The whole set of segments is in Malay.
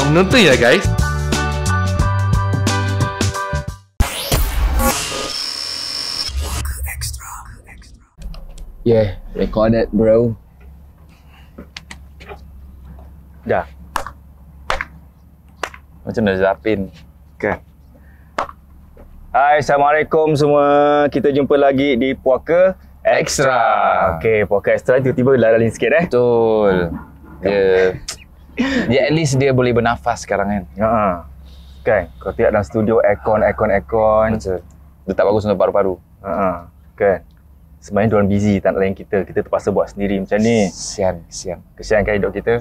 menonton ya guys. Yeah, recorded bro. Dah. Macam dah zapin. Kan. Hai, Assalamualaikum semua. Kita jumpa lagi di Puaka Extra. Okey, Puaka Extra tiba-tiba lalin sikit Betul. Dia at least dia boleh bernafas sekarang kan. Kan, kalau tidak dalam studio aircon. Betul. Dia tak bagus untuk paru-paru. Kan. Sebenarnya diorang busy tak nak layan kita. Kita terpaksa buat sendiri macam ni. Kesian kan hidup kita.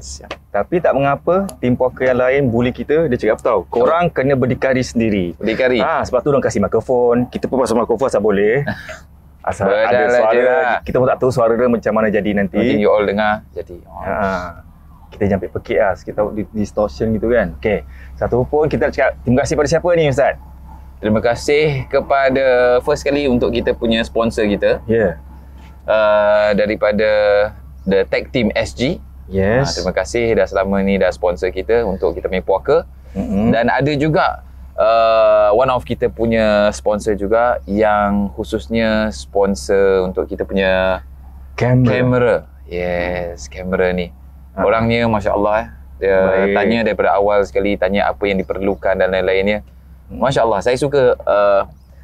Tapi tak mengapa, tim Puaka yang lain bully kita. Dia cakap apa tahu? Korang kena berdikari sendiri. Berdikari? Sebab tu diorang kasih mikrofon. Kita pun pasal mikrofon asal boleh. Asal ada suara. Kita pun tak tahu suara dia macam mana jadi nanti. Mungkin you all dengar jadi. Kita jampi pekik lah. Kita tahu distortion gitu kan. Okay. Satu pun kita nak cakap terima kasih pada siapa ni Ustaz? Terima kasih kepada first kali untuk kita punya sponsor kita. Daripada The Tech Team SG. Yes. Terima kasih dah selama ni dah sponsor kita untuk kita punya Puaka. Dan ada juga one of kita punya sponsor juga yang khususnya sponsor untuk kita punya kamera. Yes, kamera ni. Orangnya Masya Allah dia tanya daripada awal sekali, tanya apa yang diperlukan dan lain-lainnya. Masya Allah, saya suka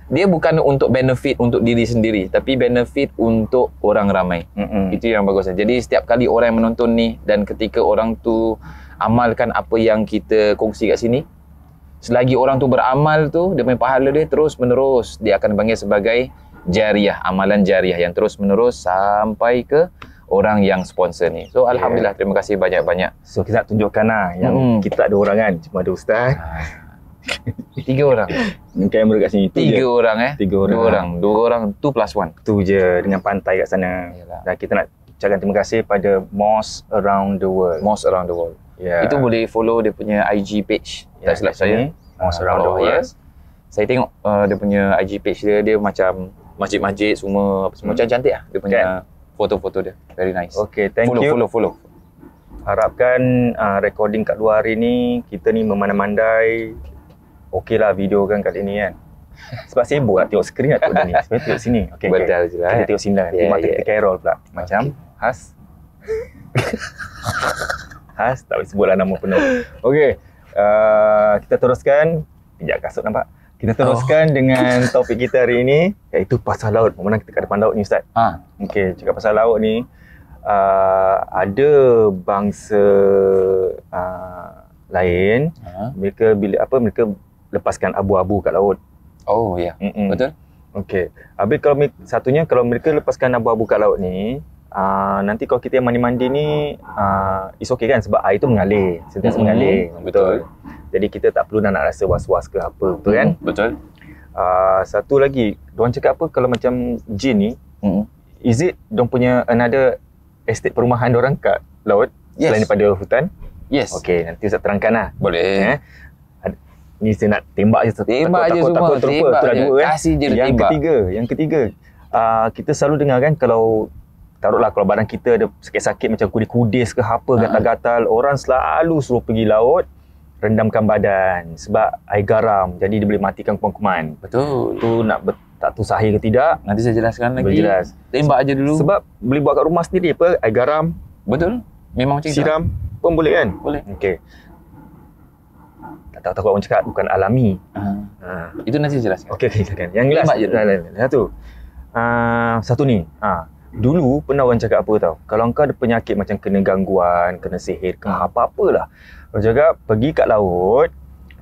dia bukan untuk benefit untuk diri sendiri, tapi benefit untuk orang ramai. Itu yang bagus. Jadi setiap kali orang yang menonton ni dan ketika orang tu amalkan apa yang kita kongsi kat sini, selagi orang tu beramal tu, dia punya pahala dia terus menerus, dia akan panggil sebagai jariah, amalan jariah yang terus menerus sampai ke orang yang sponsor ni. So Alhamdulillah, terima kasih banyak-banyak. So kita nak tunjukkan lah yang kita tak ada orang kan, cuma ada Ustaz. 3 orang. Kamera kat sini. 3 orang 3 orang. 2 orang 2+1. Tu je dengan pantai kat sana. Dan kita nak ucapkan terima kasih pada Moss Around the World. Itu boleh follow dia punya IG page. Tak silap saya. Moss Around the World. Saya tengok dia punya IG page dia macam masjid-masjid semua macam cantik lah dia punya foto-foto dia. Very nice. Okay, thank you. Follow. Harapkan recording kat luar hari ni kita ni memandai-mandai. Okey lah video kan kali ni kan. Sebab sibuk nak tengok skrin nak tengok ni. Sebenarnya tengok sini. Okay. Kita tengok sini lah. Nanti mata kita Carol pula. Macam Has. Has, tak boleh sebutlah nama penuh. Okey. Kita teruskan. Sekejap kasut nampak. Kita teruskan dengan topik kita hari ini, iaitu pasal laut. Mana kita kat depan laut ni Ustaz? Okey, cakap pasal laut ni. Ada bangsa lain. Mereka mereka lepaskan abu-abu kat laut. Oh ya, betul. Okey. Habis kalau satunya kalau mereka lepaskan abu-abu kat laut ni, nanti kalau kita yang mandi-mandi ni it's okay kan sebab air tu mengalir, sentiasa mengalir. Betul. Jadi kita tak perlu nak rasa was-was ke apa, betul kan? Betul. Satu lagi, diorang cakap apa kalau macam jin ni, is it diorang punya another estate perumahan diorang kat laut selain daripada hutan? Yes. Okey, nanti Ustaz terangkan lah. Boleh. Ni saya nak tembak je. Takut terlupa. Tu dah 2 kan. Kasih je dia tembak. Yang ketiga, kita selalu dengar kan kalau taruhlah kalau badan kita ada sakit-sakit macam kudis-kudis ke apa, gatal-gatal, orang selalu suruh pergi laut, rendamkan badan sebab air garam. Jadi dia boleh matikan kuman-kuman. Betul. Tu tak tahu sahih ke tidak. Nanti saya jelaskan lagi. Boleh jelas. Tembak aje dulu. Sebab boleh buat kat rumah sendiri apa, air garam. Betul. Memang macam siram pun boleh kan? Boleh. Okey. Takut orang cakap bukan alami. Itu nanti saya jelaskan. Okey, silakan. Yang last satu ni. Dulu pernah orang cakap apa tahu? Kalau engkau ada penyakit macam kena gangguan, kena sihir, kena apa-apalah. Orang cakap pergi kat laut,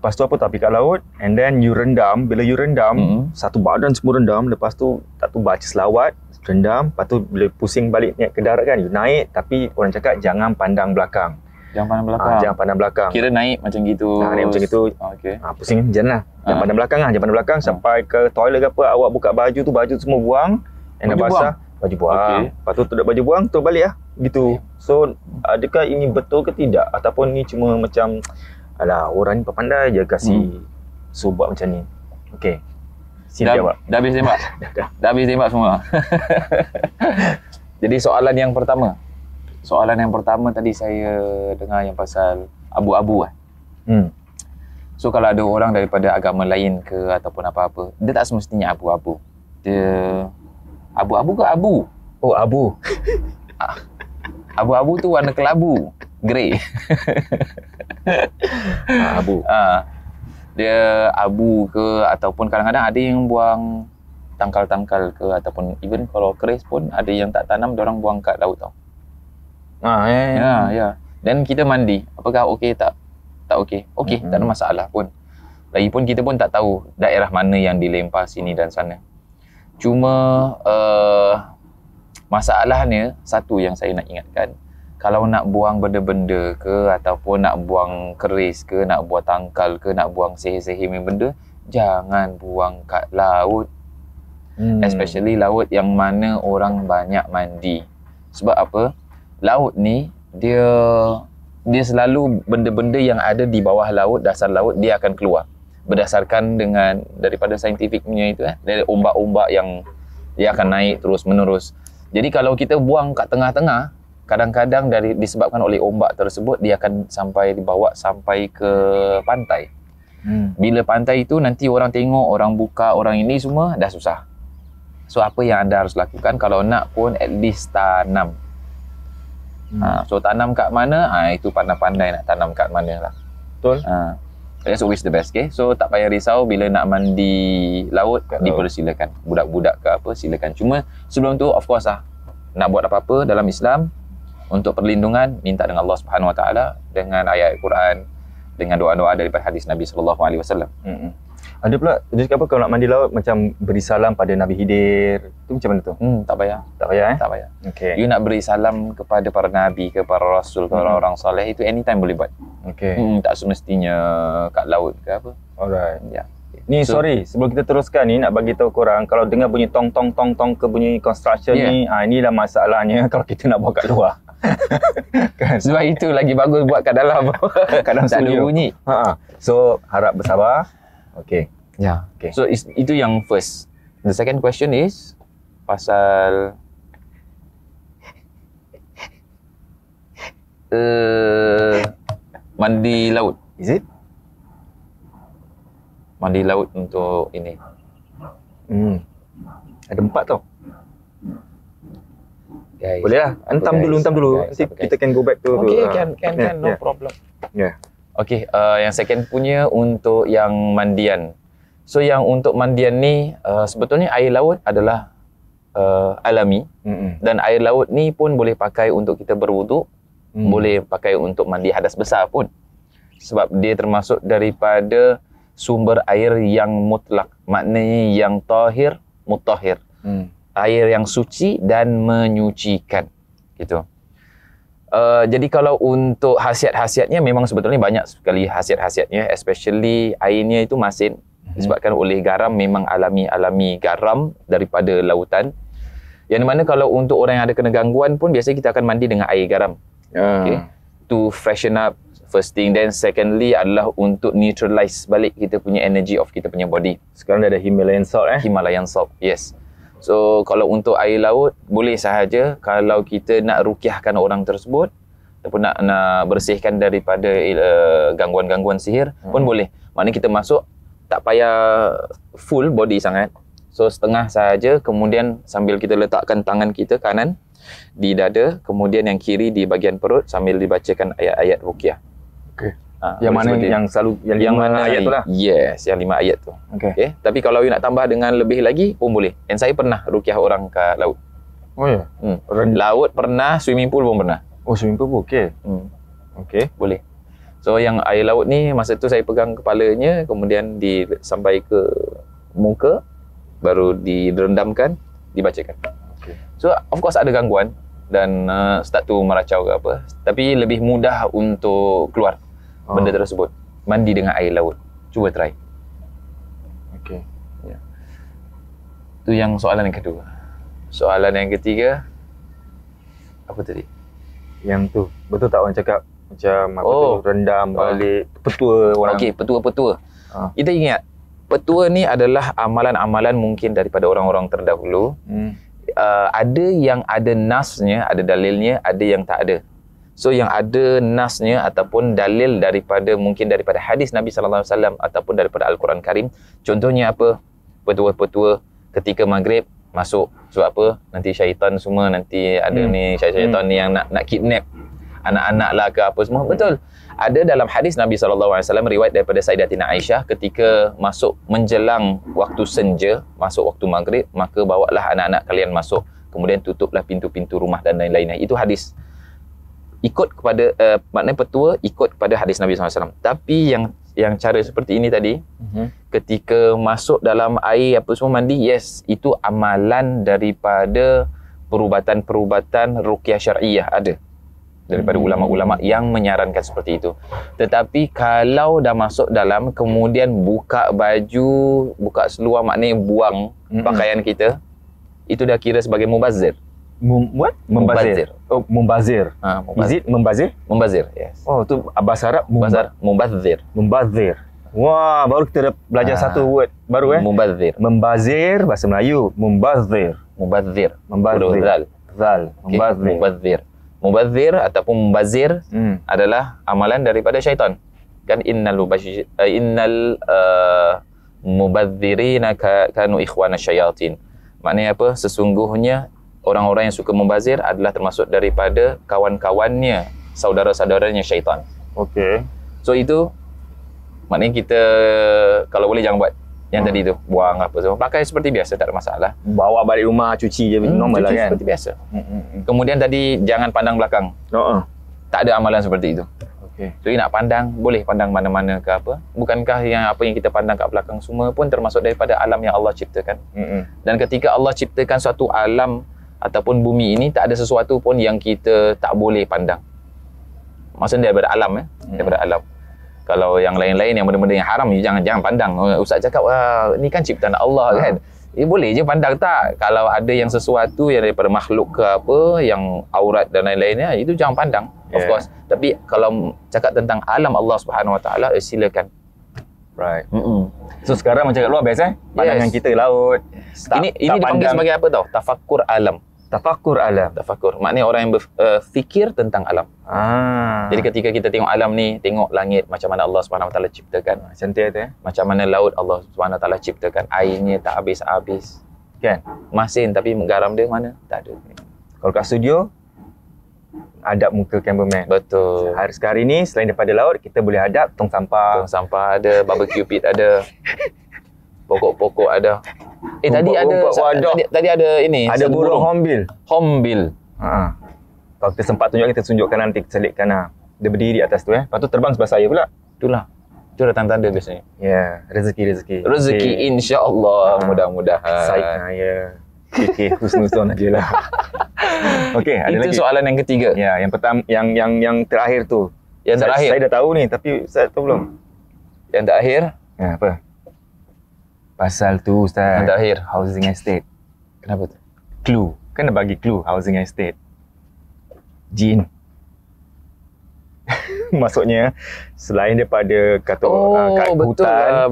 lepas tu pergi kat laut and then you rendam. Bila you rendam, satu badan semua rendam, lepas tu baca selawat, rendam, lepas tu bila pusing balik naik ke darat kan, you naik tapi orang cakap jangan pandang belakang. Jangan pandang belakang. Kira naik macam gitu. Naik macam gitu. Okey. Pusing jangan lah. Jangan pandang belakang lah. Jangan pandang belakang sampai ke toilet ke apa, awak buka baju tu, baju tu semua buang. Yang dah basah, baju buang. Lepas tu baju buang, tu balik lah. Gitu. So, adakah ini betul ke tidak? Ataupun ni cuma macam, alah, orang ni pandai je kasih suruh buat macam ni. Okey. Sini jawab. Dah habis tembak? Dah habis tembak semua. Jadi soalan yang pertama tadi saya dengar yang pasal abu-abu So kalau ada orang daripada agama lain ke ataupun apa-apa, dia tak semestinya abu-abu. Dia abu-abu ke abu? Oh, abu. Abu-abu tu warna kelabu, grey. Abu. Dia abu ke ataupun kadang-kadang ada yang buang tangkal-tangkal ke ataupun even kalau keris pun ada yang tak tanam, diorang buang kat laut tau. Ya. Dan kita mandi, apakah okey tak? Tak okey. Okey, tak ada masalah pun. Lagipun kita pun tak tahu daerah mana yang dilempar sini dan sana. Cuma masalahnya satu yang saya nak ingatkan, kalau nak buang benda-benda ke ataupun nak buang keris ke, nak buang tangkal ke, nak buang sihir-sihir benda, jangan buang kat laut. Especially laut yang mana orang banyak mandi. Sebab apa? Laut ni dia selalu benda-benda yang ada di bawah laut, dasar laut, dia akan keluar berdasarkan dengan daripada saintifik punya itu dari ombak-ombak yang dia akan naik terus menerus. Jadi kalau kita buang kat tengah-tengah, kadang-kadang disebabkan oleh ombak tersebut, dia akan dibawa sampai ke pantai. Bila pantai itu nanti orang tengok, orang buka, orang ini semua dah susah. So apa yang anda harus lakukan kalau nak pun at least tanam. So tanam kat mana? Itu pandai-pandai nak tanam kat mana lah. Betul. That's always the best, okay? So tak payah risau bila nak mandi laut, dipersilakan. Budak-budak ke apa, silakan. Cuma sebelum tu, of course nak buat apa-apa dalam Islam, untuk perlindungan, minta dengan Allah Subhanahu Wa Taala, dengan ayat Al-Quran, dengan doa-doa daripada hadis Nabi SAW. Ada pula, dia cakap apa, kalau nak mandi laut macam beri salam pada Nabi Khidir. Itu macam mana tu? Tak payah. Tak payah Tak payah. Okay. You nak beri salam kepada para Nabi, ke para Rasul, ke orang-orang soleh, itu anytime boleh buat. Okay. Tak semestinya kat laut ke apa. Alright. Ya. Ni sorry, sebelum kita teruskan ni, nak bagi tahu korang, kalau dengar bunyi tong-tong-tong-tong ke bunyi construction ni, inilah masalahnya kalau kita nak buat kat luar. Kan? Sebab itu lagi bagus buat kat dalam. Kadang tak ada bunyi. So, harap bersabar. Okay. Ya. Okay. So, itu yang first. The second question is pasal mandi laut. Is it? Mandi laut untuk ini. Ada 4 tau. Guys, boleh lah. Hentam dulu. Guys, Nanti kita can go back to okay, can. No problem. Yeah. Okay, yang second punya untuk yang mandian. So yang untuk mandian ni, sebetulnya air laut adalah alami. Dan air laut ni pun boleh pakai untuk kita berwuduk. Boleh pakai untuk mandi hadas besar pun. Sebab dia termasuk daripada sumber air yang mutlak. Maknanya yang tahir, mutahhir. Air yang suci dan menyucikan. Gitu. Jadi kalau untuk khasiat-khasiatnya, memang sebetulnya banyak sekali khasiat-khasiatnya, especially airnya itu masin, disebabkan oleh garam, memang alami garam daripada lautan. Yang mana kalau untuk orang yang ada kena gangguan pun, biasanya kita akan mandi dengan air garam. Okay? To freshen up, first thing. Then secondly adalah untuk neutralize balik kita punya energy of kita punya body. Sekarang dah ada Himalayan salt Himalayan salt, yes. So kalau untuk air laut, boleh sahaja kalau kita nak rukiahkan orang tersebut ataupun nak bersihkan daripada gangguan-gangguan sihir pun boleh. Maknanya kita masuk, tak payah full body sangat. So setengah sahaja, kemudian sambil kita letakkan tangan kita kanan di dada, kemudian yang kiri di bahagian perut sambil dibacakan ayat-ayat rukiah. Okay. Yang mana yang selalu yang 5 ayat tu lah? Yes, yang 5 ayat tu. Okay. Tapi kalau you nak tambah dengan lebih lagi pun boleh. And saya pernah rukiah orang kat laut. Oh ya? Laut pernah, swimming pool pun pernah. Oh, swimming pool pun okey. Okey. Boleh. So yang air laut ni, masa tu saya pegang kepalanya, kemudian sampai ke muka, baru direndamkan, dibacakan. Okay. So of course ada gangguan dan start tu meracau ke apa. Tapi lebih mudah untuk keluar benda tersebut. Mandi dengan air laut. Cuba try. Okey. Ya. Tu yang soalan yang kedua. Soalan yang ketiga, apa tadi? Yang tu. Betul tak orang cakap macam apa tu, rendam balik petua orang. Okey, petua-petua. Kita ingat, petua ni adalah amalan-amalan mungkin daripada orang-orang terdahulu. Ada yang ada nasnya, ada dalilnya, ada yang tak ada. So yang ada nasnya ataupun dalil mungkin daripada hadis Nabi sallallahu alaihi wasallam ataupun daripada Al-Quran Karim. Contohnya apa? Petua-petua ketika maghrib masuk. Sebab apa? Nanti syaitan semua, nanti ada ni syaitan ni yang nak kidnap anak-anak lah ke apa semua. Betul. Ada dalam hadis Nabi sallallahu alaihi wasallam riwayat daripada Sayyidatina Aisyah, ketika masuk menjelang waktu senja, masuk waktu maghrib, maka bawalah anak-anak kalian masuk. Kemudian tutuplah pintu-pintu rumah dan lain-lainnya. Itu hadis. Ikut kepada maknanya petua ikut kepada hadis Nabi SAW. Tapi yang cara seperti ini tadi, ketika masuk dalam air apa semua mandi, yes, itu amalan daripada perubatan-perubatan ruqyah syar'iyah, ada daripada ulama-ulama yang menyarankan seperti itu. Tetapi kalau dah masuk dalam, kemudian buka baju, buka seluar, maknanya buang pakaian kita, itu dah kira sebagai mubazir. What? Membazir. Oh, membazir. Membazir. Is it membazir? Membazir, yes. Oh, tu bahasa Arab. Membazir. Membazir. Wah, baru kita dah belajar satu word baru Membazir. Membazir bahasa Melayu. Membazir. Membazir. Membazir. Zal. Membazir. Membazir. Membazir ataupun membazir adalah amalan daripada syaitan. Kan innal mubadzirina kanu ikhwana syayatin. Maknanya apa? Sesungguhnya orang-orang yang suka membazir adalah termasuk daripada kawan-kawannya, saudara-saudaranya syaitan. Okey. So itu maknanya kita kalau boleh jangan buat yang tadi tu, buang apa semua. Pakai seperti biasa, tak ada masalah. Bawa balik rumah, cuci je normal lah kan. Seperti biasa. Kemudian tadi jangan pandang belakang. Tak ada amalan seperti itu. Okey. So nak pandang, boleh pandang mana-mana ke apa. Bukankah yang apa yang kita pandang kat belakang semua pun termasuk daripada alam yang Allah ciptakan. Dan ketika Allah ciptakan suatu alam ataupun bumi ini, tak ada sesuatu pun yang kita tak boleh pandang. Maksudnya daripada alam daripada alam. Kalau yang lain-lain yang benda-benda yang haram, jangan pandang. Ustaz cakap, wah, ni kan ciptaan Allah kan. Boleh je pandang tak? Kalau ada yang sesuatu yang daripada makhluk ke apa, yang aurat dan lain-lainnya, itu jangan pandang. Of course. Tapi kalau cakap tentang alam Allah Subhanahu Wa Taala, silakan. Right. So sekarang macam kat luar biasa pandangan kita laut. Ini dipanggil sebagai apa tau? Tafakkur alam. Tafakkur alam. Tafakkur. Maknanya orang yang berfikir tentang alam. Jadi ketika kita tengok alam ni, tengok langit macam mana Allah Subhanahu Wa Taala ciptakan. Cantik tu Macam mana laut Allah Subhanahu Wa Taala ciptakan. Airnya tak habis-habis. Kan? Masin tapi garam dia mana? Tak ada. Kalau kat studio, hadap muka cameraman. Betul. Sekarang ni selain daripada laut, kita boleh hadap tong sampah. Tong sampah ada, barbecue pit ada. Pokok-pokok ada. Tadi ada ini. Ada burung hornbill. Hornbill. Kalau kita sempat kita tunjukkan nanti, kita selitkan dia berdiri atas tu Lepas tu terbang sebelah saya pula. Itulah. Itu dah tanda-tanda biasanya. Ya, rezeki. Rezeki insya-Allah, mudah-mudahan. Fikir husnuzon ajalah. Okey, ada lagi. Itu soalan yang ketiga. Ya, yang pertama yang terakhir tu. Yang terakhir. Saya dah tahu ni, tapi Ustaz tahu belum? Yang terakhir? Ya, apa? Pasal tu Ustaz. Yang terakhir, housing estate. Kenapa tu? Clue. Kan dah bagi clue housing estate. Jin. Maksudnya selain daripada kat hutan,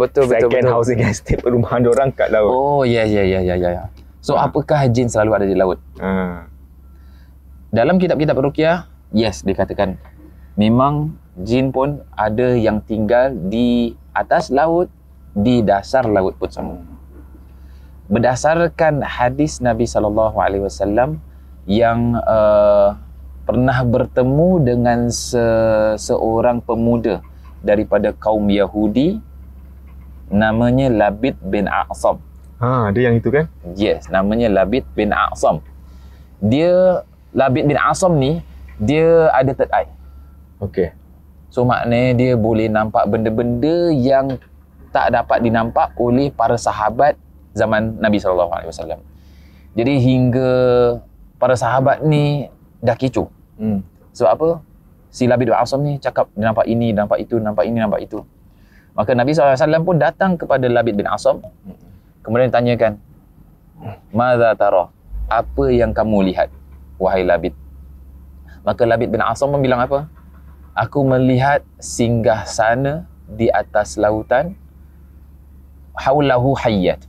betul, second housing estate perumahan diorang kat laut. Oh, ya. So apakah jin selalu ada di laut? Dalam kitab-kitab ruqyah, yes, dikatakan memang jin pun ada yang tinggal di atas laut, di dasar laut pun sama. Berdasarkan hadis Nabi SAW yang pernah bertemu dengan seorang pemuda daripada kaum Yahudi, namanya Labid bin A'sam. Dia yang itu kan? Yes, namanya Labid bin A'sam. Labid bin A'sam ni, dia ada third eye. Okey. So maknanya dia boleh nampak benda-benda yang tak dapat dinampak oleh para sahabat zaman Nabi SAW. Jadi hingga para sahabat ni dah kecoh. Sebab apa? Si Labid bin A'sam ni cakap dia nampak ini, nampak itu, nampak ini, nampak itu. Maka Nabi SAW pun datang kepada Labid bin A'sam. Kemudian tanyakan, "Madza tara?" Apa yang kamu lihat, wahai Labid? Maka Labid bin A'sam pun bilang apa? Aku melihat singgah sana di atas lautan, haulahu hayyat.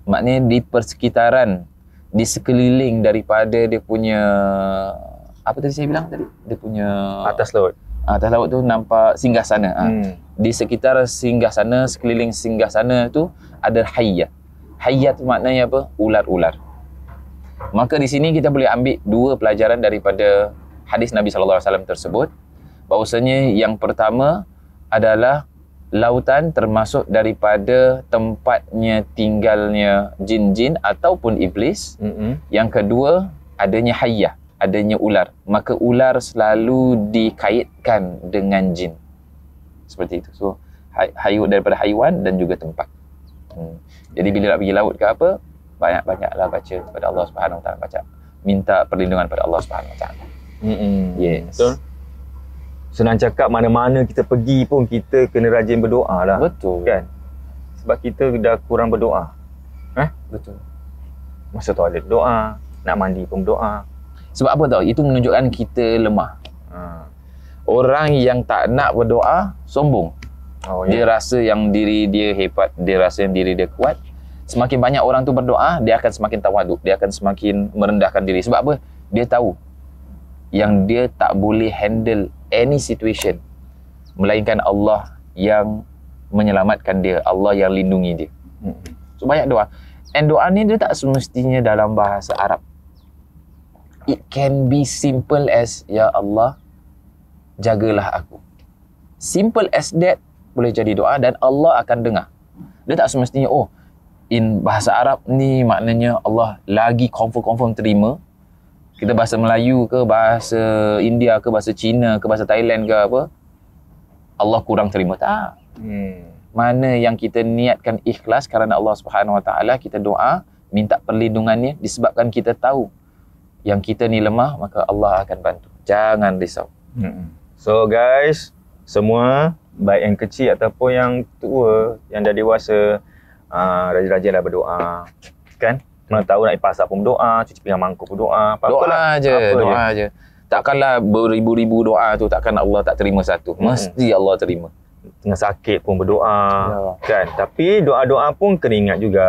Maknanya di persekitaran, di sekeliling daripada dia punya apa tadi saya bilang tadi? Dia punya Atas laut. atas laut tu nampak singgahsana. Di sekitar singgahsana, sekeliling singgahsana tu ada hayyat. Hayyat maknanya apa? Ular-ular. Maka di sini kita boleh ambil dua pelajaran daripada hadis Nabi sallallahu alaihi wasallam tersebut. Bahawasanya yang pertama adalah lautan termasuk daripada tempatnya tinggalnya jin-jin ataupun iblis. Yang kedua, adanya hayyah, adanya ular. Maka ular selalu dikaitkan dengan jin. Seperti itu. So, hayut daripada haiwan dan juga tempat. Jadi bila nak pergi laut ke apa, banyak-banyaklah baca pada Allah Subhanahu Wa Taala, baca minta perlindungan pada Allah Subhanahu Wa Taala. Yes. Betul. Senang cakap, mana-mana kita pergi pun kita kena rajin berdoa lah. Betul. Kan? Sebab kita dah kurang berdoa. Betul. Masa toilet berdoa, nak mandi pun berdoa. Sebab apa tahu? Itu menunjukkan kita lemah. Orang yang tak nak berdoa, sombong. Dia rasa yang diri dia hebat, dia rasa yang diri dia kuat. Semakin banyak orang tu berdoa, dia akan semakin tawaduk, dia akan semakin merendahkan diri. Sebab apa? Dia tahu yang dia tak boleh handle any situation melainkan Allah yang menyelamatkan dia, Allah yang lindungi dia. So banyak doa. And doa ni dia tak semestinya dalam bahasa Arab. It can be simple as, ya Allah, jagalah aku. Simple as that boleh jadi doa dan Allah akan dengar. Dia tak semestinya, oh, in bahasa Arab ni maknanya Allah lagi confirm terima. Kita bahasa Melayu ke, bahasa India ke, bahasa Cina ke, bahasa Thailand ke apa, Allah kurang terima. Tak. Mana yang kita niatkan ikhlas kerana Allah Subhanahu Wa Taala, kita doa, minta perlindungannya disebabkan kita tahu yang kita ni lemah, maka Allah akan bantu. Jangan risau. So guys, semua baik yang kecil ataupun yang tua, yang dah dewasa, rajin-rajinlah berdoa. Kan? Mana tahu nak pasar pun berdoa, cuci pinggan mangkuk pun doa. Doa je. Takkanlah beribu-ribu doa tu, takkan Allah tak terima satu. Mesti Allah terima. Tengah sakit pun berdoa. Kan? Tapi doa-doa pun kena ingat juga.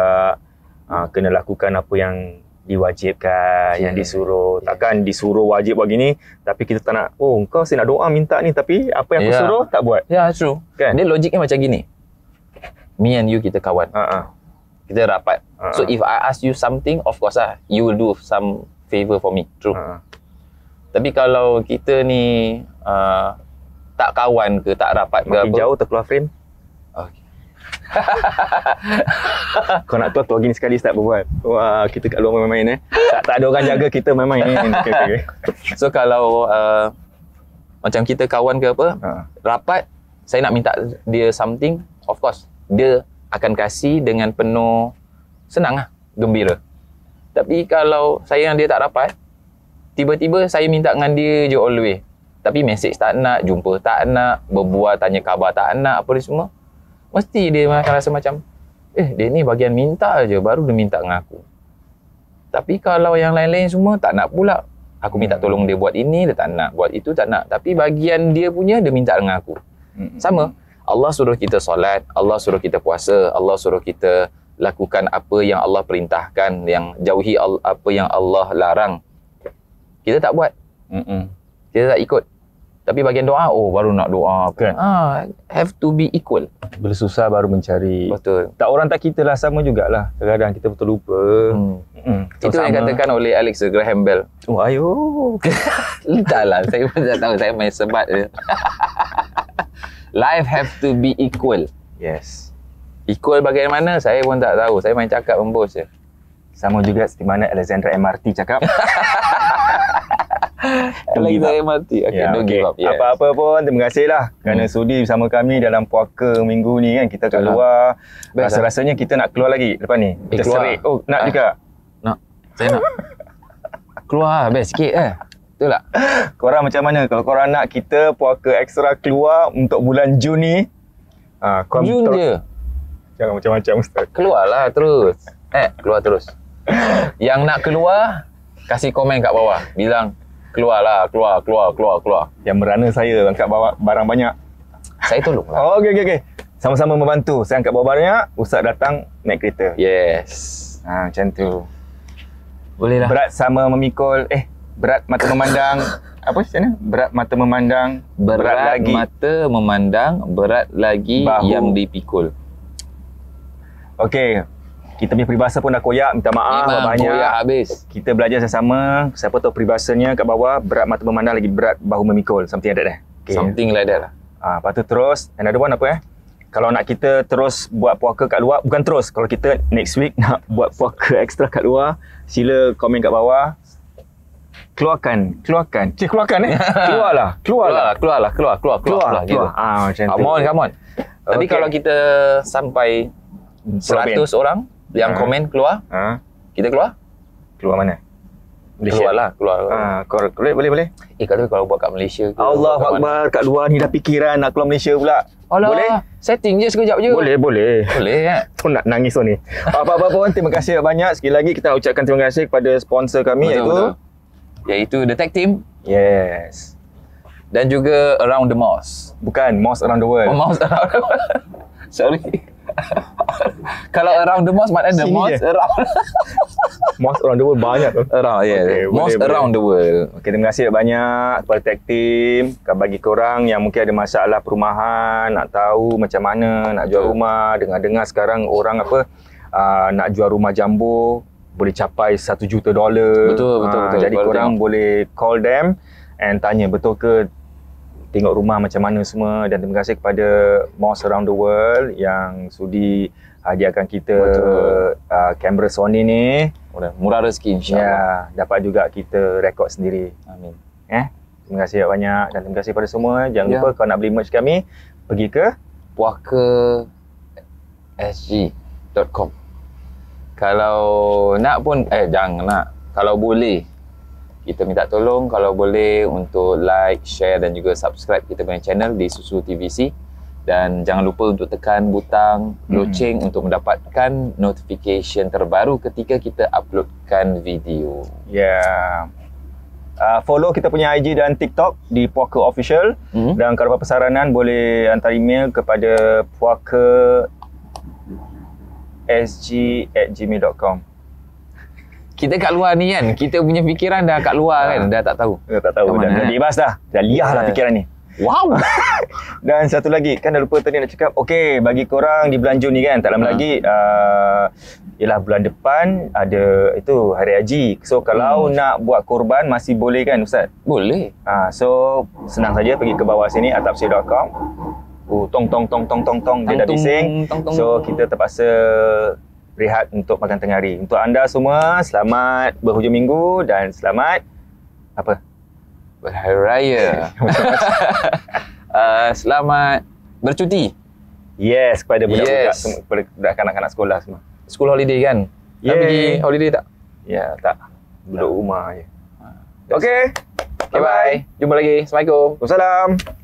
Kena lakukan apa yang diwajibkan, yang disuruh. Takkan disuruh wajib buat gini, tapi kita tak nak, oh kau saya nak doa minta ni, tapi apa yang aku suruh tak buat. Ya, true. Kan? Dia logiknya macam gini. Me and you, kita kawan. Kita rapat. So if I ask you something, of course you will do some favor for me. True. Tapi kalau kita ni tak kawan ke, tak rapat ke apa, makin jauh terkeluar frame. Okay. Kau nak keluar gini sekali start berbuat. Wah, kita kat luar main-main tak ada orang jaga kita main-main. Okay. So kalau macam kita kawan ke apa, rapat, saya nak minta dia something, of course dia akan kasih dengan penuh senang gembira. Tapi kalau saya dengan dia tak rapat, tiba-tiba saya minta dengan dia je all the way, tapi message tak nak, jumpa tak nak, berbual tanya khabar tak nak, apa ni semua, mesti dia akan rasa macam dia ni bagian minta je, baru dia minta dengan aku. Tapi kalau yang lain-lain semua tak nak pula. Aku minta tolong dia buat ini, dia tak nak, buat itu tak nak, tapi bagian dia punya dia minta dengan aku. Sama, Allah suruh kita solat, Allah suruh kita puasa, Allah suruh kita lakukan apa yang Allah perintahkan, yang jauhi apa yang Allah larang. Kita tak buat. Kita tak ikut. Tapi bagian doa, baru nak doa. Kan? Have to be equal. Bila susah baru mencari. Betul. Tak orang tak kita lah, sama jugalah. Kadang-kadang kita betul lupa. Itu yang dikatakan oleh Alex Graham Bell. Oh, ayo. Entahlah, saya pun tak tahu. Saya main sebat je. Life have to be equal. Yes. Equal bagaimana, saya pun tak tahu. Saya main cakap membos je. Sama juga seperti mana Alexandra MRT cakap. Alexandra MRT. Okay, don't give up. Yes. Apa-apa pun, terima kasih lah kerana sudi bersama kami dalam puaka minggu ni kan. Kita kat luar. Rasa-rasanya kita nak keluar lagi lepas ni. Kita serik. Oh, nak juga? Nak. Saya nak. Keluar best sikit Betul tak? Korang macam mana? Kalau korang nak kita puaka ekstra keluar untuk bulan Jun ni, Jun je. Jangan macam-macam Ustaz. Keluarlah terus. Keluar terus. Yang nak keluar, kasih komen kat bawah. Bilang, keluarlah, keluar. Yang merana saya angkat bawa barang banyak. Saya tolonglah. Oh, okey. Sama-sama membantu. Saya angkat bawa barang banyak, Ustaz datang naik kereta. Yes. Macam tu. Boleh lah. Berat sama memikul, berat mata memandang apa sana? Berat mata memandang, Berat mata memandang, berat lagi Bahu. yang dipikul. Okey. Kita punya peribahasa pun dah koyak, minta maaf Memang banyak. koyak habis. Kita belajar sama-sama. Siapa tahu peribahasanya kat bawah, berat mata memandang lagi berat bahu memikul. Something like that dah. Okay. Something like that lah. Lepas tu terus, another one apa Kalau nak kita terus buat puaka kat luar, bukan terus, kalau kita next week nak buat puaka ekstra kat luar, sila komen kat bawah. Keluarkan. Keluarlah. Keluar. Gitu. Macam tu. Come on. Tadi Okay. kalau kita sampai 100 orang yang komen keluar, kita keluar? Keluar mana? Malaysia. Keluar. Boleh. Tapi kalau buat kat Malaysia ke? Allah buat kat mana? Akbar, kat luar ni dah fikiran nak keluar Malaysia pula. Alah, Boleh? setting je sekejap je. Boleh. Boleh kan? Tu nak nangis tu ni. Apa-apa pun, terima kasih banyak. Sekali lagi kita nak ucapkan terima kasih kepada sponsor kami Iaitu The Tech Team Yes. dan juga Around the Moss. Bukan, Moss Around the World. Moss Around the Moss. Sorry. Kalau Around the Moss maknanya The Sini Moss je. Around. Moss Around the World banyak tu. Around, Okay, Moss boleh. Around the World. Okay, terima kasih banyak kepada Tech Team. Bagi korang yang mungkin ada masalah perumahan, nak tahu macam mana nak jual rumah. Dengar-dengar sekarang orang nak jual rumah jumbo boleh capai $1 juta. Betul. Jadi Baru korang tengok. boleh call them and tanya betul ke tengok rumah macam mana semua. Dan terima kasih kepada Moss Around the World yang sudi hadiahkan kita kamera Sony ni. Murah rezeki insya-Allah. Ya, dapat juga kita rekod sendiri. Amin. Terima kasih banyak dan terima kasih pada semua. Jangan lupa kalau nak beli merch kami, pergi ke puakasg.com. Kalau nak pun jangan nak. Kalau boleh kita minta tolong kalau boleh untuk like, share dan juga subscribe kita punya channel di Susu TVC. Dan jangan lupa untuk tekan butang loceng untuk mendapatkan notification terbaru ketika kita uploadkan video. Ya. Follow kita punya IG dan TikTok di Puaka Official. Dan kalau apa saranan boleh hantar email kepada puakasg@gmail.com. Kita kat luar ni kan, kita punya fikiran dah kat luar kan, dah tak tahu. Tak tahu Kat mana, dah bebas dah. Dah liar lah fikiran ni. Wow. Dan satu lagi, kan dah lupa tadi nak cakap, okey, bagi korang di bulan Jun ni kan, tak lama lagi ialah bulan depan ada itu Hari Haji. So kalau nak buat korban masih boleh kan Ustaz? Boleh. So senang saja pergi ke bawah sini atapsir.com. Tong dia dah bising. So kita terpaksa rehat untuk makan tengah hari. Untuk anda semua, selamat berhujung minggu dan selamat apa? Berhari Raya. Selamat bercuti. Yes, kepada budak-budak Yes. semua, kepada budak kanak-kanak sekolah semua. School holiday kan? Yeah. Pergi holiday tak? Ya, tak. Duduk rumah je. Okey. Okay, bye. Jumpa lagi. Assalamualaikum. Waalaikumsalam.